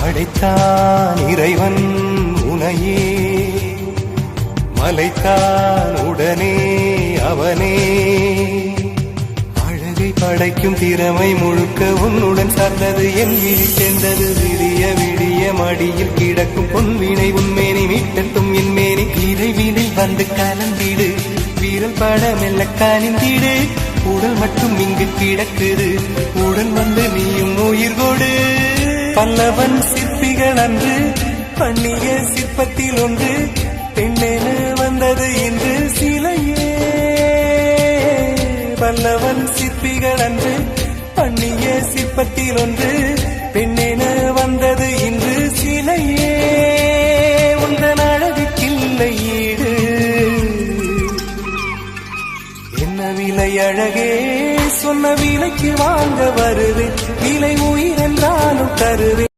படைத்தான் இறைவன் உனையே, மலைத்தான் உடனே அவனே. அழகை படைக்கும் திறமை முழுக்க உன்னுடன் சார்ந்தது, என் விழி சேர்ந்தது. விடிய விடிய மடியில் கிடக்கும் பொன்வினை உன்மேனி மீட்டட்டும் என் மேனி. இறைவினை வந்து கலந்திடு, வீரல் பட மெல்ல கனிந்திடு. உடல் மட்டும் இங்கு கிடக்குது, உடன் வந்து நீயும் உயிர் கொடு. பல்லவன் சிற்பிகள் அன்று பண்ணிய சிற்பத்தில் ஒன்று, பெண்ணென வந்தது இன்று சிலையே. பல்லவன் சிற்பிகள் அன்று பண்ணிய சிற்பத்தில் ஒன்று, பெண்ணென வந்தது இன்று சிலையே. உந்தன் அழகுக்கில்லை ஈடு, என்ன விலை அழகே, சொன்ன விலைக்கு வாங்க வருவேன். விலை உயிர் என்றாலும் தருவேன்.